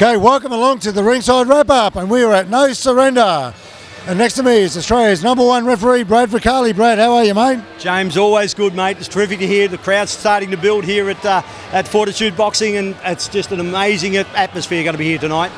Okay, welcome along to the ringside wrap-up, and we are at No Surrender. And next to me is Australia's #1 referee, Brad Vicali. Brad, how are you, mate? James, always good, mate. It's terrific to hear the crowd's starting to build here at Fortitude Boxing, and it's just an amazing atmosphere going to be here tonight.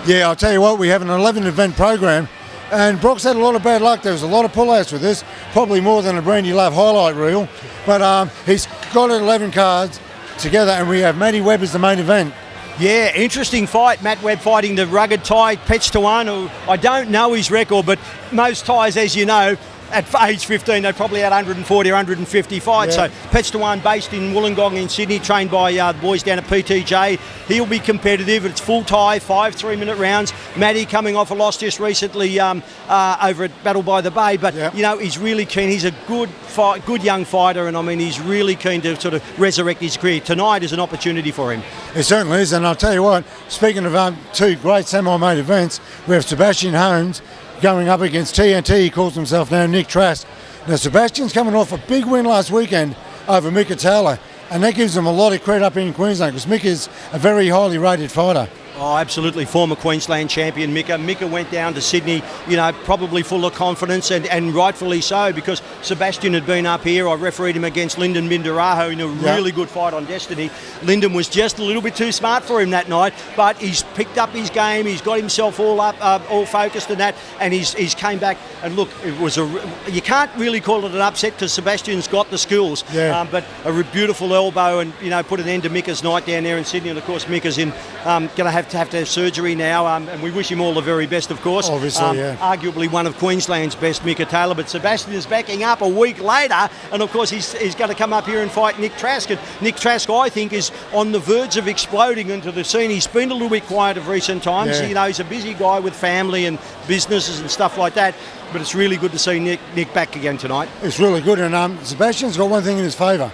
Yeah, I'll tell you what, we have an 11-event program, and Brock's had a lot of bad luck. There was a lot of pullouts with this, probably more than a Brandy Love highlight reel, but he's got 11 cards together, and we have Matty Webb as the main event. Yeah, interesting fight. Matt Webb fighting the rugged Thai Pechtawan, who I don't know his record, but most Thais, as you know, at age 15, they probably had 140 or 150 fights. Yeah. So Pechtawan, based in Wollongong in Sydney, trained by the boys down at PTJ. He'll be competitive. It's full Thai, 5 3-minute rounds. Matty coming off a loss just recently over at Battle by the Bay, but you know, he's really keen. He's a good young fighter, and I mean, he's really keen to sort of resurrect his career. Tonight is an opportunity for him. It certainly is, and I'll tell you what, speaking of two great semi-main events, we have Sebastian Holmes going up against TNT. He calls himself now Nick Trask. Now, Sebastian's coming off a big win last weekend over Mick Taylor, and that gives him a lot of credit up in Queensland, because Mick is a very highly rated fighter. Oh, absolutely. Former Queensland champion Mika. Mika went down to Sydney, you know, probably full of confidence, and rightfully so, because Sebastian had been up here. I refereed him against Lyndon Mindaraho in a really good fight on Destiny. Lyndon was just a little bit too smart for him that night, but he's picked up his game. He's got himself all up, all focused in that, and he's came back. And look, it was you can't really call it an upset, because Sebastian's got the skills, but a beautiful elbow, and you know, put an end to Mika's night down there in Sydney. And of course, Mika's in going to have surgery now, and we wish him all the very best, of course. Obviously, arguably one of Queensland's best, Mika Taylor, but Sebastian is backing up a week later, and of course he's going to come up here and fight Nick Trask. And Nick Trask, I think, is on the verge of exploding into the scene. He's been a little bit quiet of recent times. You know, he's a busy guy with family and businesses and stuff like that, but it's really good to see Nick back again tonight. It's really good, and Sebastian's got one thing in his favour.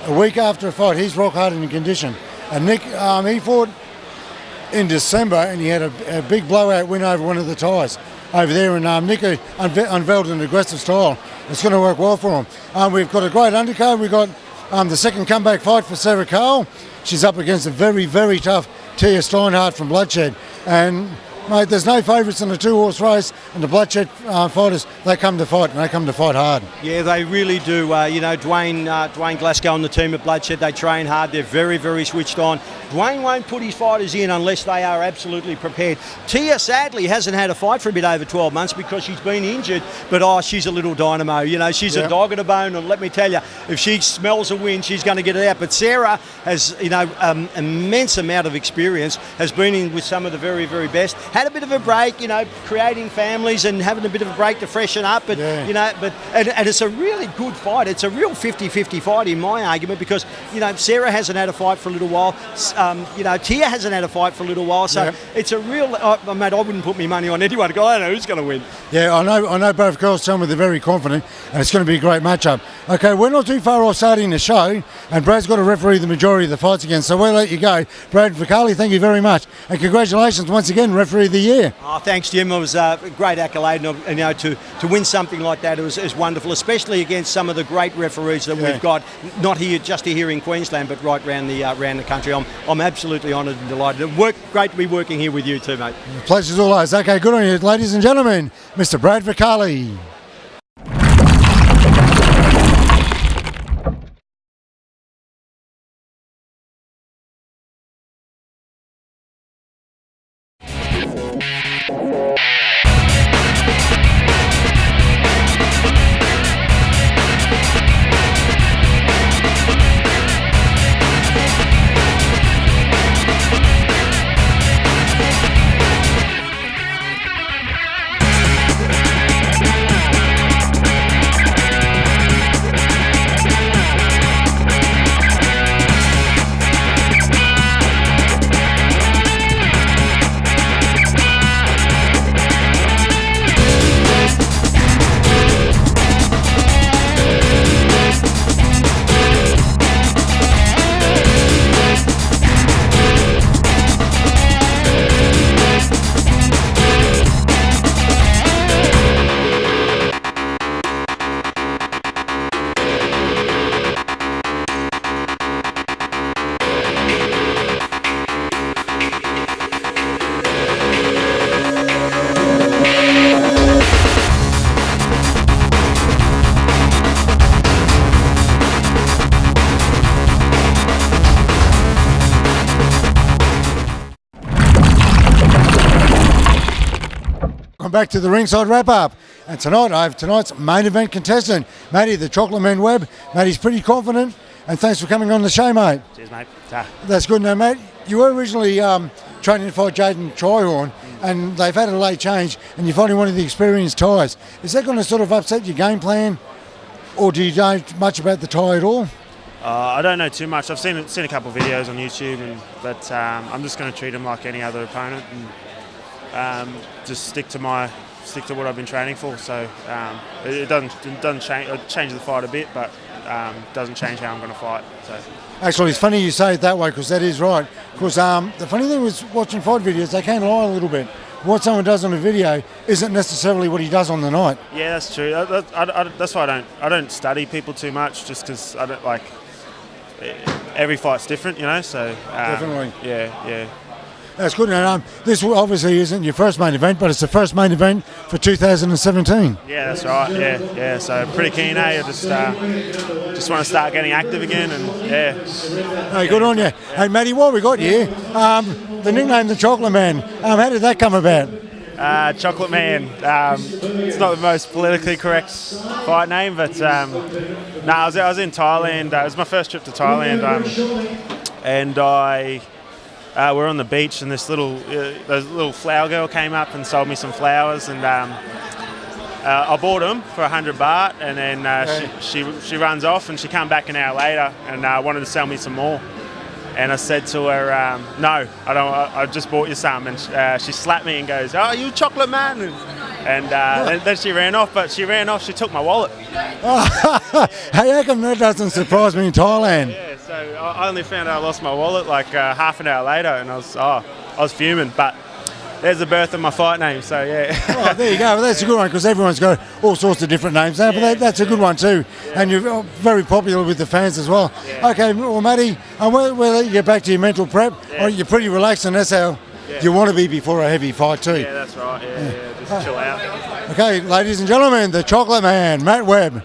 A week after a fight, he's rock hard in condition, and Nick, he fought in December, and he had a big blowout win over one of the Thais over there, and Nick unveiled an aggressive style. It's going to work well for him. We've got a great undercard. We've got the second comeback fight for Sara Cole. She's up against a very, very tough Tia Trono from Bloodshed, and mate, there's no favourites in a 2-horse race, and the Bloodshed fighters, they come to fight, and they come to fight hard. Yeah, they really do. You know, Dwayne Glasgow and the team at Bloodshed, they train hard. They're very, very switched on. Dwayne won't put his fighters in unless they are absolutely prepared. Tia, sadly, hasn't had a fight for a bit over 12 months because she's been injured, but she's a little dynamo. You know, she's a dog in a bone, and let me tell you, if she smells a win, she's going to get it out. But Sarah has, you know, immense amount of experience, has been in with some of the very, very best. Had a bit of a break, you know, creating families and having a bit of a break to freshen up, but you know, and it's a really good fight. It's a real 50-50 fight in my argument, because you know, Sarah hasn't had a fight for a little while. You know, Tia hasn't had a fight for a little while, so it's a real. Mate, I wouldn't put my money on anyone. I don't know who's going to win. Yeah, I know both girls tell me they're very confident, and it's going to be a great matchup. Okay, we're not too far off starting the show, and Brad's got to referee the majority of the fights again, so we'll let you go. Brad Vicali, thank you very much, and congratulations once again, referee of the year. Oh, thanks, Jim. It was a great accolade, and you know, to win something like that is wonderful, especially against some of the great referees that we've got, not here just here in Queensland, but right around the country. I'm absolutely honoured and delighted. Great to be working here with you too, mate. The pleasure's all ours. Okay, good on you, ladies and gentlemen. Mr. Brad Vicali. Welcome back to the ringside wrap-up. And tonight I have tonight's main event contestant, Matty, the Chocolate Man Webb. Matty's pretty confident, and thanks for coming on the show, mate. Cheers, mate. Ta. That's good. Now, mate, you were originally training to fight Jaden Tryhorn, and they've had a late change, and you're fighting one of the experienced Thais. Is that going to sort of upset your game plan, or do you know much about the Thai at all? I don't know too much. I've seen a couple of videos on YouTube, but I'm just going to treat him like any other opponent and just stick to what I've been training for. So it doesn't change. It changes the fight a bit, but doesn't change how I'm going to fight. So. Actually, it's funny you say it that way, because that is right. Because the funny thing was watching fight videos, they can lie a little bit. What someone does on a video isn't necessarily what he does on the night. Yeah, that's true. That's why I don't study people too much, just because I don't like. Every fight's different, you know. So definitely. Yeah. That's good. And this obviously isn't your first main event, but it's the first main event for 2017. Yeah, that's right. Yeah. So pretty keen, I just want to start getting active again, and yeah. Hey, good on you. Hey, Matty, while we got you, the nickname the Chocolate Man. How did that come about? Chocolate Man. It's not the most politically correct fight name, but I was in Thailand. It was my first trip to Thailand, and we're on the beach, and this little flower girl came up and sold me some flowers, and I bought them for 100 baht, and then she runs off, and she come back an hour later and wanted to sell me some more. And I said to her, no, I don't. I just bought you some. And she slapped me and goes, "Oh, you Chocolate Man!" And then she ran off. But she ran off. She took my wallet. Hey, how come that doesn't surprise me in Thailand? Yeah, so I only found out I lost my wallet like half an hour later, and I was fuming. But there's the birth of my fight name. So yeah. Oh, there you go. Well, that's a good one, because everyone's got all sorts of different names now. But that's a good one too, and you're very popular with the fans as well. Yeah. Okay, well, Matty, we'll let you get back to your mental prep. Yeah. You're pretty relaxed, and that's how you want to be before a heavy fight too. Yeah, that's right. Yeah. Just chill out. Okay, ladies and gentlemen, the Chocolate Man, Matt Webb.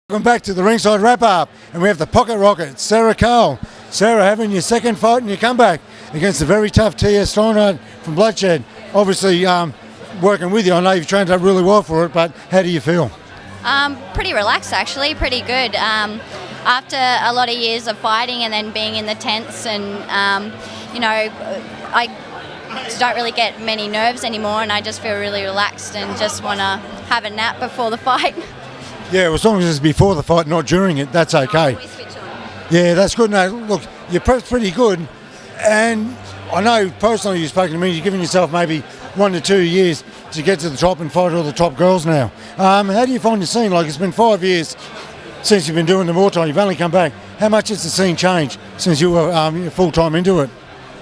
Welcome back to the ringside wrap-up, and we have the Pocket Rocket, Sara Cole. Sara, having your second fight and your comeback against the very tough Tia Trono from Bloodshed. Obviously, working with you, I know you've trained up really well for it, but how do you feel? Pretty relaxed, actually, pretty good. After a lot of years of fighting and then being in the tents, and I don't really get many nerves anymore, and I just feel really relaxed and just want to have a nap before the fight. Yeah, well, as long as it's before the fight, not during it, that's okay. Always switch on. Yeah, that's good. No, look, your prep's pretty good, and I know personally you've spoken to me, you're giving yourself maybe 1 to 2 years to get to the top and fight all the top girls now. How do you find the scene? Like, it's been 5 years since you've been doing the Muay Thai, you've only come back. How much has the scene changed since you were full-time into it?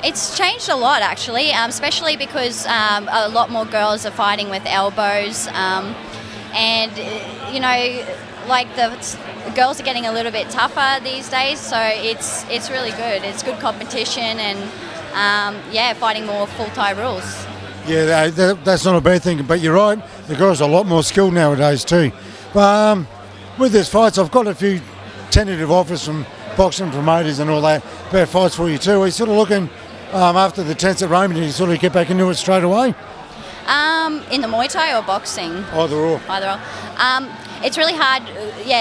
It's changed a lot, actually, especially because a lot more girls are fighting with elbows. Like the girls are getting a little bit tougher these days, so it's really good. It's good competition, and fighting more full Thai rules. Yeah, that's not a bad thing, but you're right, the girls are a lot more skilled nowadays too. But with these fights, I've got a few tentative offers from boxing promoters and all that about fights for you too. Are you sort of looking after the tents at Rome, did you sort of get back into it straight away? In the Muay Thai or boxing? Either or. It's really hard,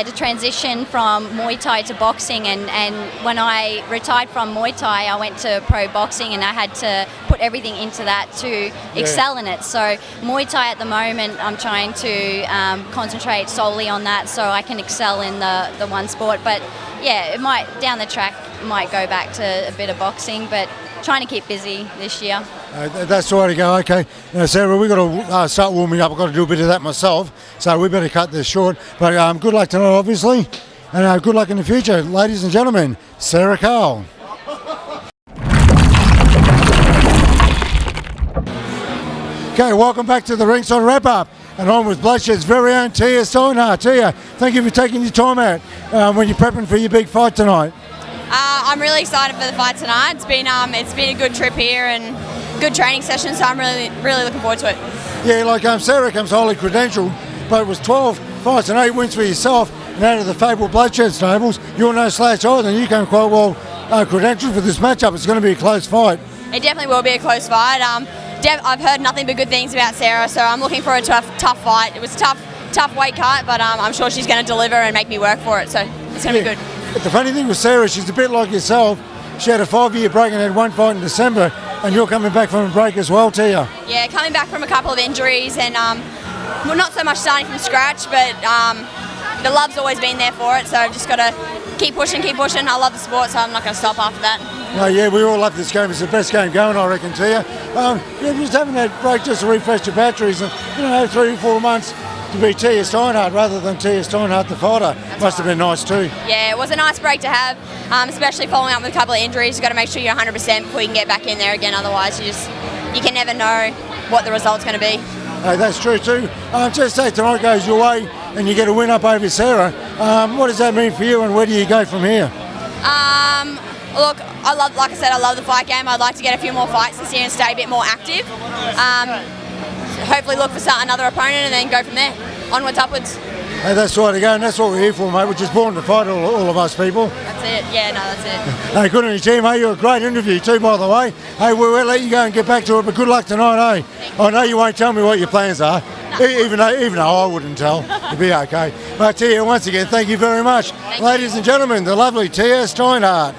to transition from Muay Thai to boxing. And when I retired from Muay Thai, I went to pro boxing, and I had to put everything into that to excel in it. So Muay Thai at the moment, I'm trying to concentrate solely on that so I can excel in the one sport. But yeah, it might, down the track, might go back to a bit of boxing, but trying to keep busy this year. That's the way to go. Okay, now, Sarah, we've got to start warming up. I've got to do a bit of that myself, so we better cut this short. But good luck tonight, obviously, and good luck in the future. Ladies and gentlemen, Sara Cole. Okay, welcome back to the Ringside Wrap-Up. And on with Bloodshed's very own Tia Trono. Tia, thank you for taking your time out when you're prepping for your big fight tonight. I'm really excited for the fight tonight. It's been a good trip here and good training session, so I'm really looking forward to it. Yeah, like Sarah comes highly credentialed, but it was 12 fights and 8 wins for yourself. And out of the fabled Bloodshed stables, you're no slouch either, and you came quite well credentialed for this matchup. It's going to be a close fight. It definitely will be a close fight. I've heard nothing but good things about Sarah, so I'm looking forward to a tough fight. It was a tough weight cut, but I'm sure she's going to deliver and make me work for it, so it's going to be good. But the funny thing with Sarah, she's a bit like yourself. She had a 5-year break and had one fight in December, and you're coming back from a break as well, Tia. Yeah, coming back from a couple of injuries, and well, not so much starting from scratch, but the love's always been there for it, so I've just got to keep pushing. I love the sport, so I'm not going to stop after that. No, yeah, we all love this game. It's the best game going, I reckon, Tia. Just having that break just to refresh your batteries and, 3 or 4 months to be Tia Steinhardt rather than Tia Steinhardt the fighter. Must have been nice too. Yeah, it was a nice break to have, especially following up with a couple of injuries. You've got to make sure you're 100% before you can get back in there again. Otherwise, you can never know what the result's going to be. That's true too. Just say tonight goes your way and you get a win up over Sarah. What does that mean for you, and where do you go from here? Look, like I said, I love the fight game. I'd like to get a few more fights this year and stay a bit more active. Hopefully look for another opponent and then go from there. Onwards, upwards. Hey, that's the way to go, and that's what we're here for, mate. We're just born to fight, all of us people. That's it. Yeah, no, that's it. Hey, good on you, team. Hey, you're a great interview too, by the way. Hey, we'll let you go and get back to it, but good luck tonight, eh? I know you won't tell me what your plans are, even though I wouldn't tell. It'll be okay. But Tia, once again, thank you very much. Ladies and gentlemen, the lovely Tia Steinhardt.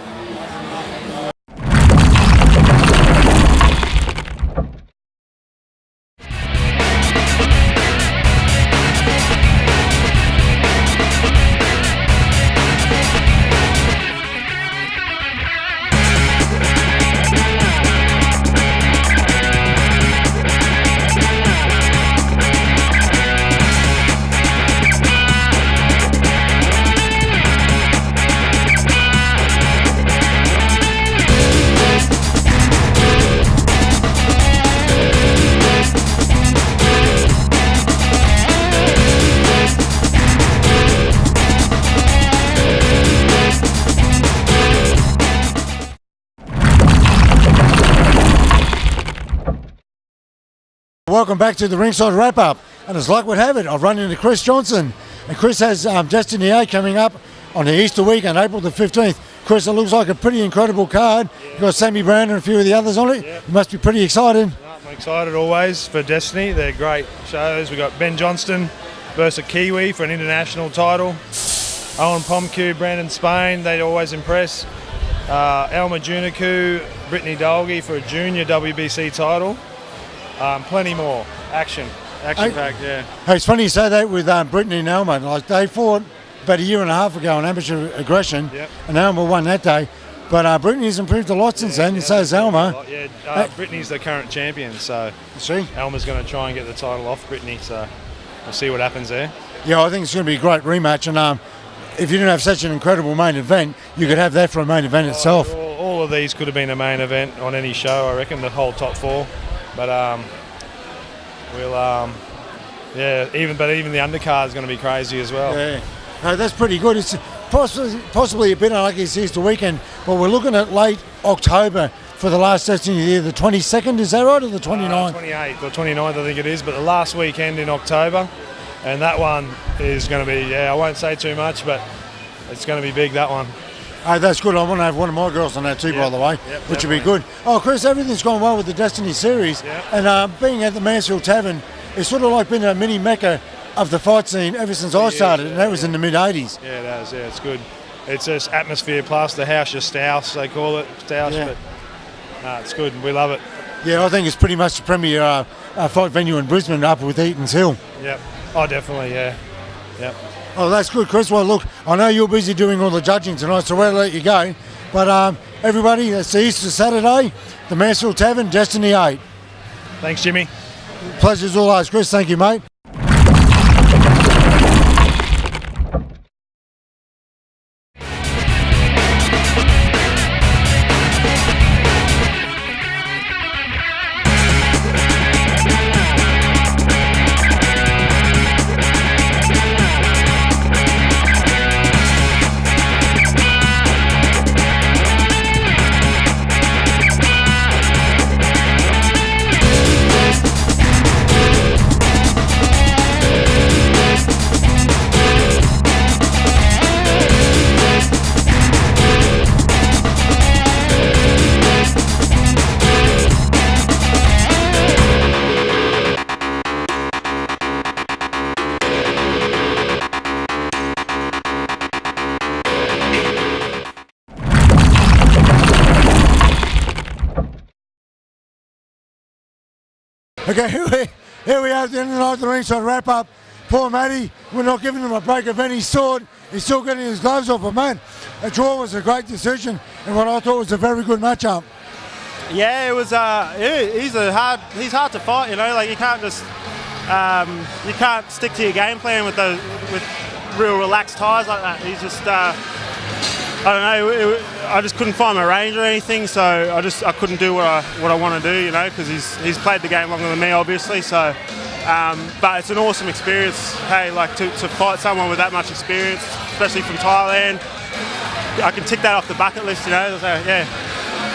Welcome back to the Ringside Wrap-Up, and as luck would have it, I've run into Chris Johnson, and Chris has Destiny 8 coming up on the Easter weekend, April the 15th. Chris, it looks like a pretty incredible card. You've got Sammy Brown and a few of the others on it. You must be pretty excited. I'm excited always for Destiny. They're great shows. We've got Ben Johnston versus Kiwi for an international title. Owen Pomcu, Brandon Spain, they always impress. Elma Juniku, Brittany Dolgi for a junior WBC title. Plenty more action-packed, yeah. Hey, it's funny you say that with Brittany and Elma. Like, they fought about a year and a half ago on amateur aggression, and Elma won that day. But Brittany's improved a lot since then, and so has Elma. Brittany's the current champion, so see? Elma's going to try and get the title off Brittany, so we'll see what happens there. Yeah, I think it's going to be a great rematch, and if you didn't have such an incredible main event, you could have that for a main event itself. All of these could have been a main event on any show, I reckon, the whole top 4. But even the undercard is going to be crazy as well. Yeah, no, that's pretty good. It's possibly a bit unlucky it's Easter weekend, but we're looking at late October for the last Destiny of the year. The 22nd, is that right, or the 29th? 28th or 29th, I think it is, but the last weekend in October, and that one is going to be, I won't say too much, but it's going to be big, that one. Hey, that's good. I want to have one of my girls on that too, by the way, which would be good. Oh, Chris, everything's gone well with the Destiny series, and being at the Mansfield Tavern, it's sort of like been a mini mecca of the fight scene ever since I started, and that was in the mid-'80s. Yeah, it has, it's good. It's just atmosphere plus, the house just Stouse, they call it, Stouse, but it's good, we love it. Yeah, I think it's pretty much the premier fight venue in Brisbane, up with Eaton's Hill. Yep. Oh, definitely, yeah. Yep. Oh, that's good, Chris. Well, look, I know you're busy doing all the judging tonight, so we'll let you go. But everybody, it's the Easter Saturday, the Mansfield Tavern, Destiny 8. Thanks, Jimmy. Pleasure's all ours, Chris. Thank you, mate. Okay, here we are at the end of the night, the ringside wrap up. Poor Matty, we're not giving him a break of any sort. He's still getting his gloves off, but man, a draw was a great decision and what I thought was a very good matchup. Yeah, it was. He's hard to fight. You know, like you can't just you can't stick to your game plan with real relaxed ties like that. He's just. I don't know. I just couldn't find my range or anything, so I couldn't do what I want to do, you know, because he's played the game longer than me, obviously. So, but it's an awesome experience. Hey, like to fight someone with that much experience, especially from Thailand. I can tick that off the bucket list, you know. So, yeah.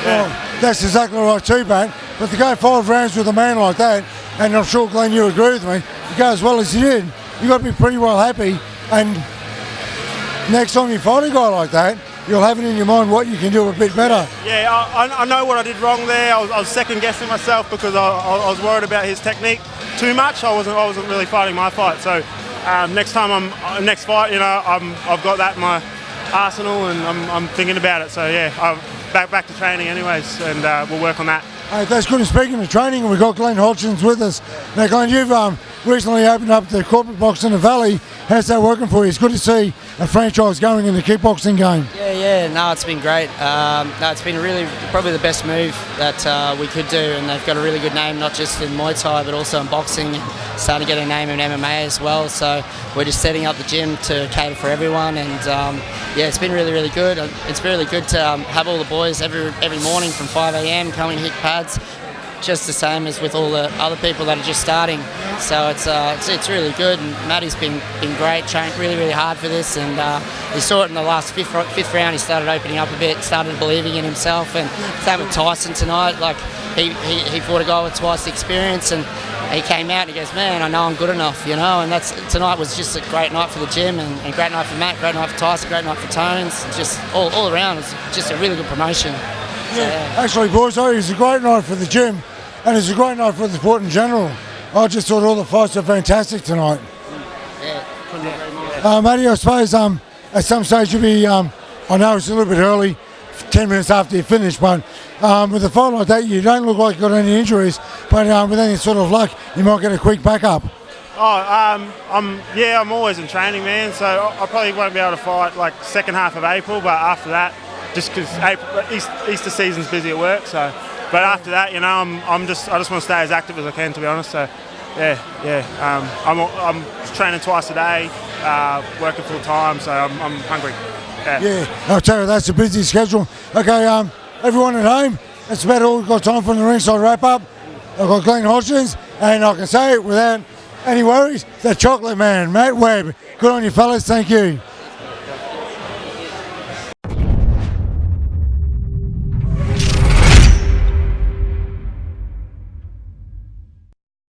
Well, that's exactly right too, man. But to go 5 rounds with a man like that, and I'm sure Glenn, you agree with me, to go as well as you did, you got to be pretty well happy. And next time you fight a guy like that, you'll have it in your mind what you can do a bit better. Yeah, I know what I did wrong there. I was second guessing myself because I was worried about his technique too much. I wasn't really fighting my fight. So next fight, you know, I've got that in my arsenal and I'm thinking about it. So yeah, I'm back to training anyways, and we'll work on that. Hey, that's good. And speaking of training, we've got Glenn Hodgins with us. Now, Glenn, you've recently opened up the corporate box in the Valley. How's that working for you? It's good to see a franchise going in the kickboxing game. Yeah, no, it's been great. No, it's been really probably the best move that we could do, and they've got a really good name, not just in Muay Thai, but also in boxing, and starting to get a name in MMA as well. So we're just setting up the gym to cater for everyone, and yeah, it's been really, really good. It's really good to have all the boys every morning from 5 a.m. coming and hit pads, just the same as with all the other people that are just starting. So it's really good, and Matty's been great, trained really, really hard for this, and he saw it in the last fifth round. He started opening up a bit, started believing in himself, and same with Tyson tonight. Like he fought a guy with twice the experience, and he came out and he goes, man, I know I'm good enough, you know. And tonight was just a great night for the gym, and a great night for Matt, great night for Tyson, great night for Tones. Just all around, it was just a really good promotion. Yeah. Actually, boys, it was a great night for the gym, and it's a great night for the sport in general. I just thought all the fights were fantastic tonight. Yeah, couldn't agree more. Matty, I suppose at some stage you'll be, I know it's a little bit early, 10 minutes after you finish, but with a fight like that, you don't look like you've got any injuries, but with any sort of luck, you might get a quick backup. I'm always in training, man, so I probably won't be able to fight like second half of April, but after that, just because Easter season's busy at work, so. But after that, you know, I just want to stay as active as I can, to be honest. So, I'm training twice a day, working full time, so I'm hungry. Yeah, I'll tell you, that's a busy schedule. Okay, everyone at home, that's about all we've got time for the ringside wrap up. I've got Glenn Hodgins, and I can say it without any worries, the chocolate man, Matt Webb. Good on you, fellas. Thank you.